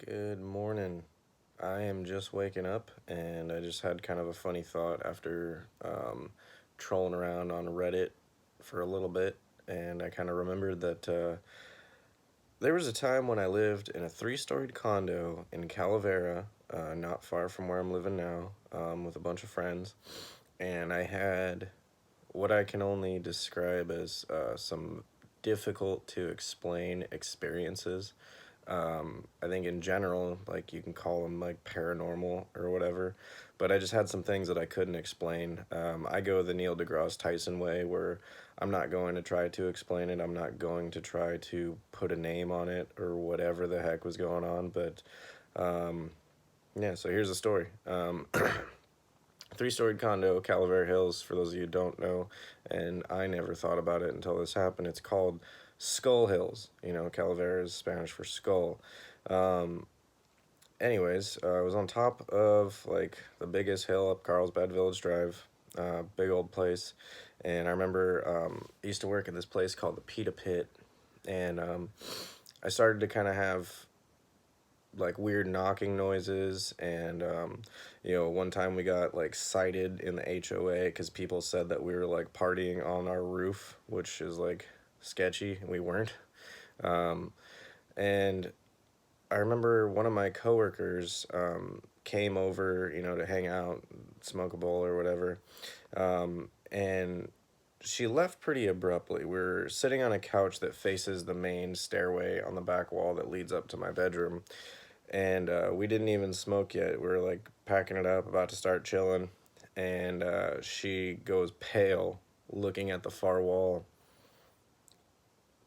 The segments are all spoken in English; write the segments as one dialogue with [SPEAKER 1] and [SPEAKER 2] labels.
[SPEAKER 1] Good morning. I am just waking up and I just had kind of a funny thought after trolling around on Reddit for a little bit. And I kind of remembered that there was a time when I lived in a three-storied condo in Calavera, not far from where I'm living now, with a bunch of friends. And I had what I can only describe as some difficult to explain experiences. I think in general, like you can call them like paranormal or whatever, but I just had some things that I couldn't explain. I go the Neil deGrasse Tyson way where I'm not going to try to explain it. I'm not going to try to put a name on it or whatever the heck was going on. But um, yeah, so here's the story. Three-storied condo, Calavera Hills, for those of you who don't know, and I never thought about it until this happened. It's called Skull Hills. Calavera is Spanish for skull. Um, I was on top of like the biggest hill up Carlsbad Village Drive, big old place, and I remember I used to work at this place called the Pita Pit, and I started to kind of have like weird knocking noises and one time we got like cited in the HOA because people said that we were like partying on our roof, which is like sketchy, and we weren't. um, and I remember one of my coworkers came over, to hang out, smoke a bowl or whatever, and she left pretty abruptly. We're sitting on a couch that faces the main stairway on the back wall that leads up to my bedroom, and we didn't even smoke yet. We were like packing it up, about to start chilling, and she goes pale, looking at the far wall,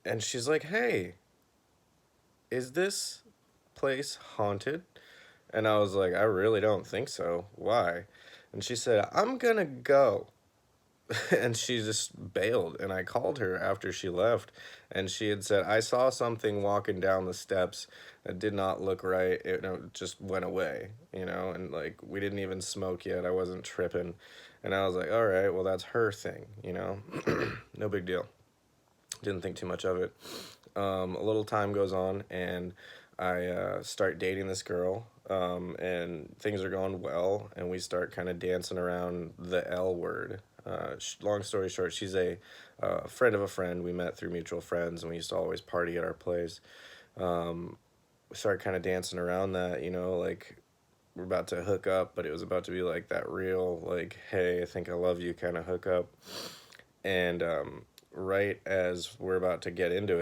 [SPEAKER 1] and she's like, "Hey, is this place haunted?" And I was like, "I really don't think so. Why?" And she said, "I'm gonna go." And she just bailed, and I called her after she left, and she had said, "I saw something walking down the steps that did not look right. It just went away, and like we didn't even smoke yet. I wasn't tripping." And I was like, "All right, well, that's her thing. No big deal." Didn't think too much of it. A little time goes on, and I start dating this girl, and things are going well, and we start kind of dancing around the L word. Long story short, she's a friend of a friend. We met through mutual friends, and we used to always party at our place. We started kind of dancing around that, like we're about to hook up, but it was about to be like that real, like, "Hey, I think I love you" kind of hookup. And right as we're about to get into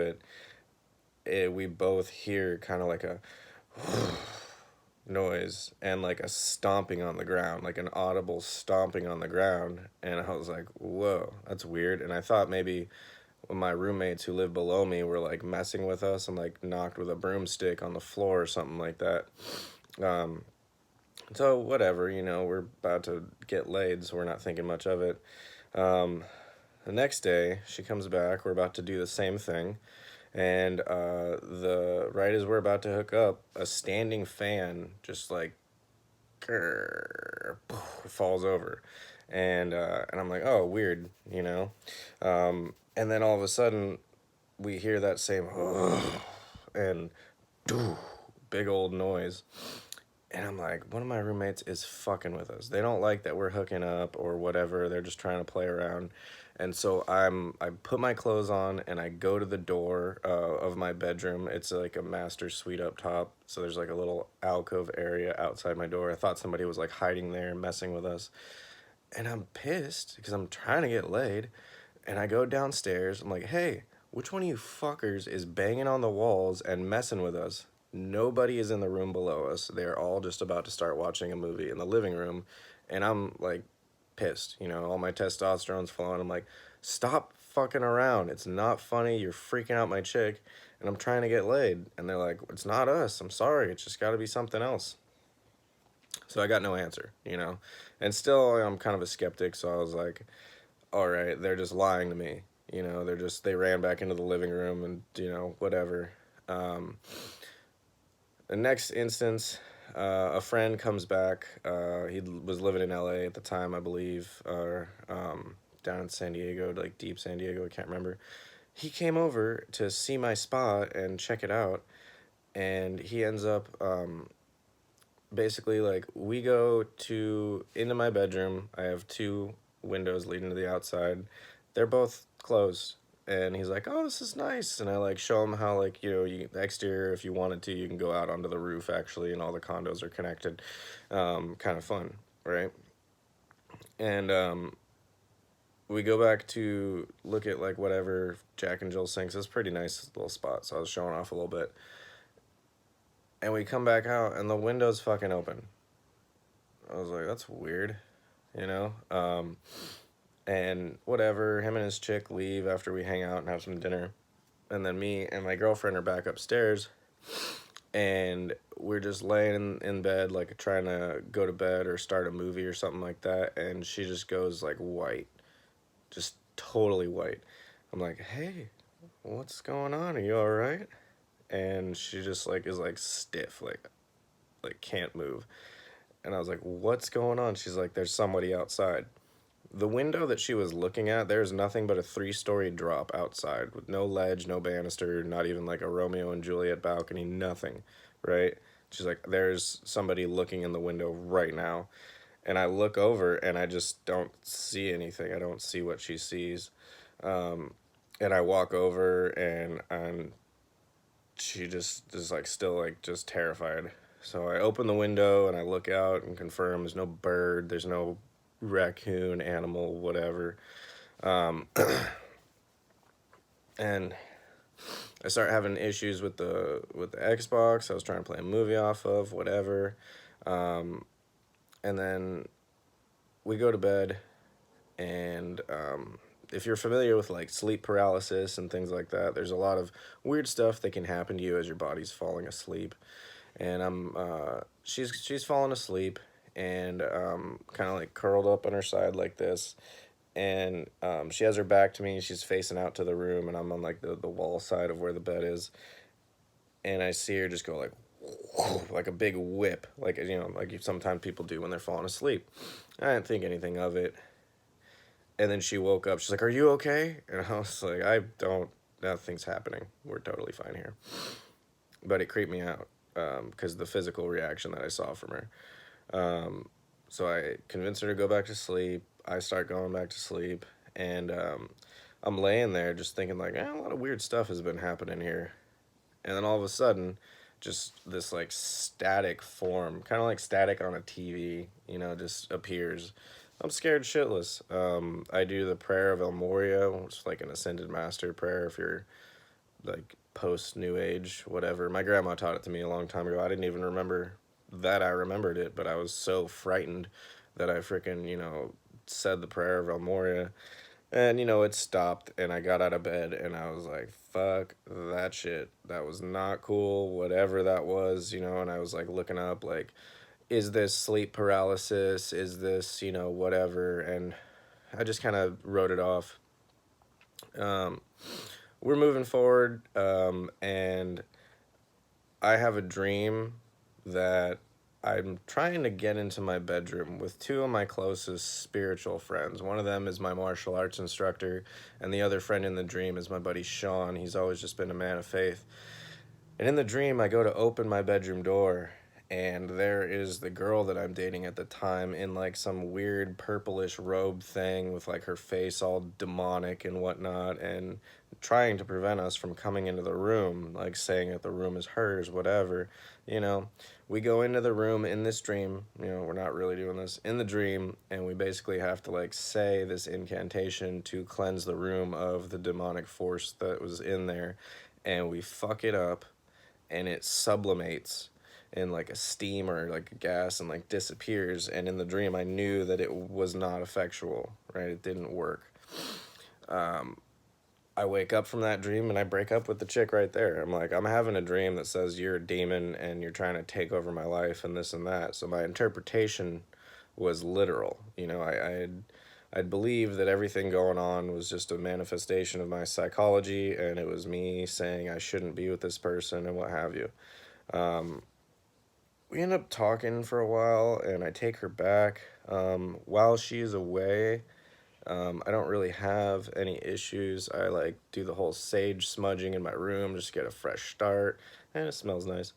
[SPEAKER 1] it, we both hear kind of like a noise and like a stomping on the ground, like an audible stomping on the ground. And I was like, "Whoa, that's weird." And I thought maybe my roommates who live below me were like messing with us and like knocked with a broomstick on the floor or something like that. Um, so whatever, we're about to get laid, so we're not thinking much of it. Um, the next day, she comes back. We're about to do the same thing, and the right as we're about to hook up, a standing fan just like grrr, falls over, and I'm like, "Oh, weird," and then all of a sudden, we hear that same and big old noise. And I'm like, one of my roommates is fucking with us. They don't like that we're hooking up or whatever. They're just trying to play around. And so I put my clothes on and I go to the door of my bedroom. It's like a master suite up top. So there's like a little alcove area outside my door. I thought somebody was like hiding there messing with us. And I'm pissed because I'm trying to get laid. And I go downstairs. I'm like, "Hey, which one of you fuckers is banging on the walls and messing with us?" Nobody is in the room below us. They're all just about to start watching a movie in the living room. And I'm like pissed. All my testosterone's flowing. I'm like, "Stop fucking around. It's not funny. You're freaking out my chick. And I'm trying to get laid." And they're like, "It's not us. I'm sorry. It's just got to be something else." So I got no answer. And still, I'm kind of a skeptic. So I was like, "All right, they're just lying to me." They ran back into the living room and, whatever. Um, the next instance, a friend comes back. He was living in LA at the time, I believe, or down in San Diego, like deep San Diego, I can't remember. He came over to see my spot and check it out. and he ends up basically like we go to into my bedroom. I have two windows leading to the outside. They're both closed. And he's like, "Oh, this is nice." And I like show him how like the exterior, if you wanted to, you can go out onto the roof actually, and all the condos are connected. Kind of fun, right? And we go back to look at like whatever Jack and Jill sinks. It's a pretty nice little spot, so I was showing off a little bit. And we come back out, and the window's fucking open. I was like, "That's weird," you know. And whatever. Him and his chick leave after we hang out and have some dinner, and then me and my girlfriend are back upstairs, and we're just laying in bed, like trying to go to bed or start a movie or something like that. And she just goes like white, just totally white. I'm like, "Hey, what's going on? Are you all right?" And she just like is like stiff, like can't move. And I was like, "What's going on?" She's like, "There's somebody outside." The window that she was looking at, there's nothing but a 3-story drop outside with no ledge, no banister, not even like a Romeo and Juliet balcony, nothing, right? She's like, "There's somebody looking in the window right now." And I look over and I just don't see anything. I don't see what she sees. And I walk over and she just is like still like just terrified. So I open the window and I look out and confirm there's no bird, there's no raccoon, animal, whatever. And I start having issues with the Xbox. I was trying to play a movie off of whatever, and then we go to bed. And if you're familiar with like sleep paralysis and things like that, there's a lot of weird stuff that can happen to you as your body's falling asleep. And she's falling asleep and kind of like curled up on her side like this, and she has her back to me. She's facing out to the room, and I'm on like the wall side of where the bed is, and I see her just go like like a big whip, like like sometimes people do when they're falling asleep. I didn't think anything of it, and then she woke up. She's like, "Are you okay?" And I was like, "I don't. Nothing's happening. We're totally fine here." But it creeped me out because of the physical reaction that I saw from her. So I convinced her to go back to sleep. I start going back to sleep, and I'm laying there just thinking like, a lot of weird stuff has been happening here. And then all of a sudden, just this like static form, kind of like static on a TV, just appears. I'm scared shitless. I do the prayer of El Moria, which is like an ascended master prayer if you're like post New Age, whatever. My grandma taught it to me a long time ago. I didn't even remember that I remembered it, but I was so frightened that I freaking, said the prayer of El Moria. And, it stopped, and I got out of bed, and I was like, fuck that shit. That was not cool, whatever that was, and I was like looking up, like, is this sleep paralysis? Is this, whatever? And I just kind of wrote it off. Um, we're moving forward, and I have a dream that I'm trying to get into my bedroom with two of my closest spiritual friends. One of them is my martial arts instructor, and the other friend in the dream is my buddy Sean. He's always just been a man of faith. And in the dream, I go to open my bedroom door, and there is the girl that I'm dating at the time in like some weird purplish robe thing with like her face all demonic and whatnot, and trying to prevent us from coming into the room, like saying that the room is hers, whatever. You know, we go into the room in this dream, we're not really doing this in the dream, and we basically have to like say this incantation to cleanse the room of the demonic force that was in there, and we fuck it up and it sublimates in like a steam or like a gas and like disappears. And in the dream I knew that it was not effectual, right? It didn't work. I wake up from that dream and I break up with the chick right there. I'm like, I'm having a dream that says you're a demon and you're trying to take over my life and this and that. So my interpretation was literal. I'd believe that everything going on was just a manifestation of my psychology, and it was me saying I shouldn't be with this person and what have you. We end up talking for a while, and I take her back. While she's away, I don't really have any issues. I like do the whole sage smudging in my room, just get a fresh start, and it smells nice.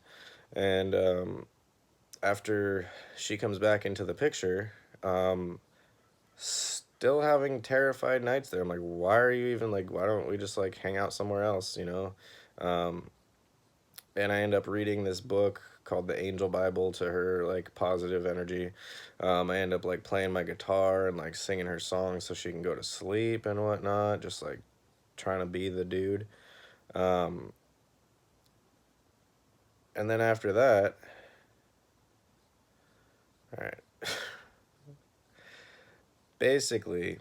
[SPEAKER 1] And after she comes back into the picture, still having terrified nights there. I'm like, why are you even like, why don't we just like hang out somewhere else, you know? Um, and I end up reading this book called the Angel Bible to her, like positive energy. I end up like playing my guitar and like singing her songs so she can go to sleep and whatnot, just like trying to be the dude. Um, and then after that, all right, basically,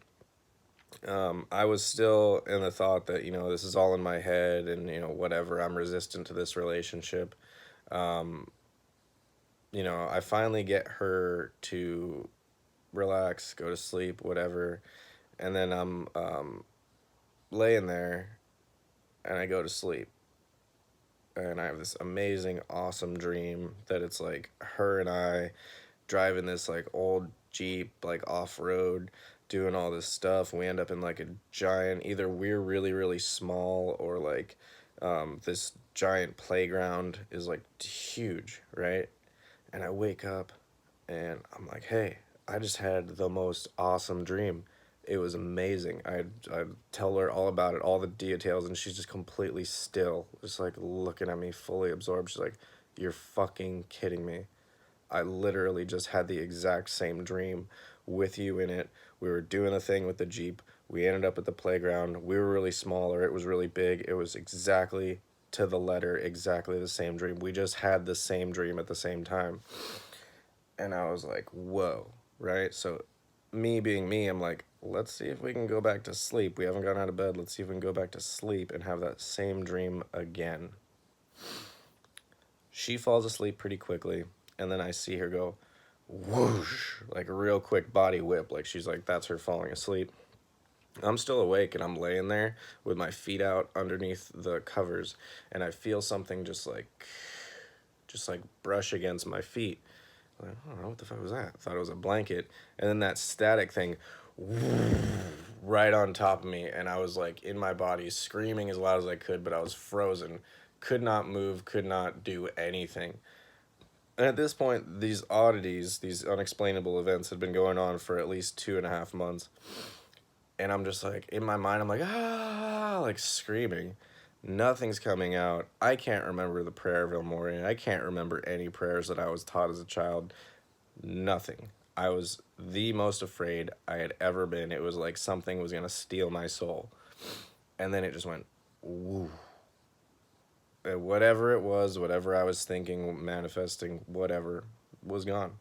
[SPEAKER 1] I was still in the thought that, you know, this is all in my head and, you know, whatever, I'm resistant to this relationship. Um, you know, I finally get her to relax, go to sleep, whatever. And then I'm laying there and I go to sleep. And I have this amazing, awesome dream that it's like her and I driving this like old Jeep, like off road, doing all this stuff. We end up in like a giant, either we're really, really small or like this giant playground is like huge, right? And I wake up and I'm like, hey, I just had the most awesome dream. It was amazing. I tell her all about it, all the details, and she's just completely still, just like looking at me, fully absorbed. She's like, "You're fucking kidding me. I literally just had the exact same dream with you in it. We were doing a thing with the Jeep. We ended up at the playground. We were really small, or it was really big. It was exactly to the letter, exactly the same dream. We just had the same dream at the same time." And I was like, whoa, right? So, me being me, I'm like, let's see if we can go back to sleep. We haven't gotten out of bed. Let's see if we can go back to sleep and have that same dream again. She falls asleep pretty quickly, and then I see her go whoosh, like a real quick body whip. Like she's like, that's her falling asleep. I'm still awake and I'm laying there with my feet out underneath the covers, and I feel something just like brush against my feet. Like, I don't know what the fuck was that. I thought it was a blanket, and then that static thing right on top of me, and I was like in my body screaming as loud as I could, but I was frozen, could not move, could not do anything. And at this point, these oddities, these unexplainable events had been going on for at least 2.5 months. And I'm just like, in my mind, I'm like, ah, like screaming. Nothing's coming out. I can't remember the prayer of El Morning. I can't remember any prayers that I was taught as a child. Nothing. I was the most afraid I had ever been. It was like something was going to steal my soul. And then it just went, woo. And whatever it was, whatever I was thinking, manifesting, whatever, was gone.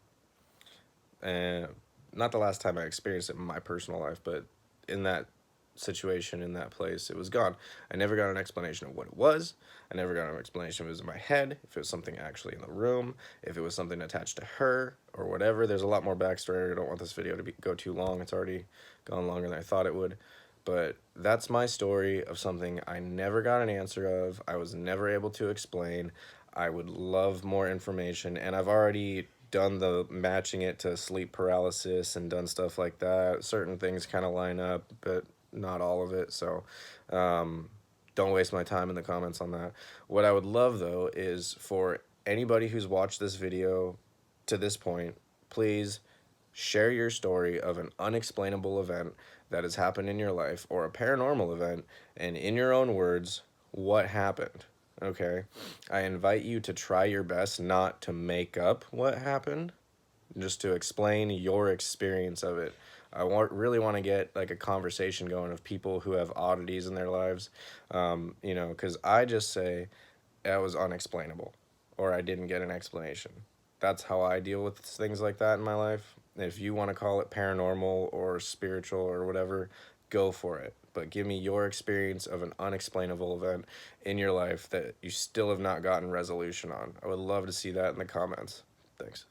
[SPEAKER 1] And not the last time I experienced it in my personal life, but in that situation, in that place, it was gone. I never got an explanation of what it was. I never got an explanation if it was in my head, if it was something actually in the room, if it was something attached to her, or whatever. There's a lot more backstory. I don't want this video to go too long. It's already gone longer than I thought it would. But that's my story of something I never got an answer of. I was never able to explain. I would love more information, and I've already done the matching it to sleep paralysis and done stuff like that. Certain things kind of line up, but not all of it. So don't waste my time in the comments on that. What I would love though is for anybody who's watched this video to this point, please share your story of an unexplainable event that has happened in your life or a paranormal event, and in your own words, what happened. Okay? I invite you to try your best not to make up what happened, just to explain your experience of it. Really want to get like a conversation going of people who have oddities in their lives, you know, because I just say that was unexplainable or I didn't get an explanation. That's how I deal with things like that in my life. If you want to call it paranormal or spiritual or whatever, go for it. But give me your experience of an unexplainable event in your life that you still have not gotten resolution on. I would love to see that in the comments. Thanks.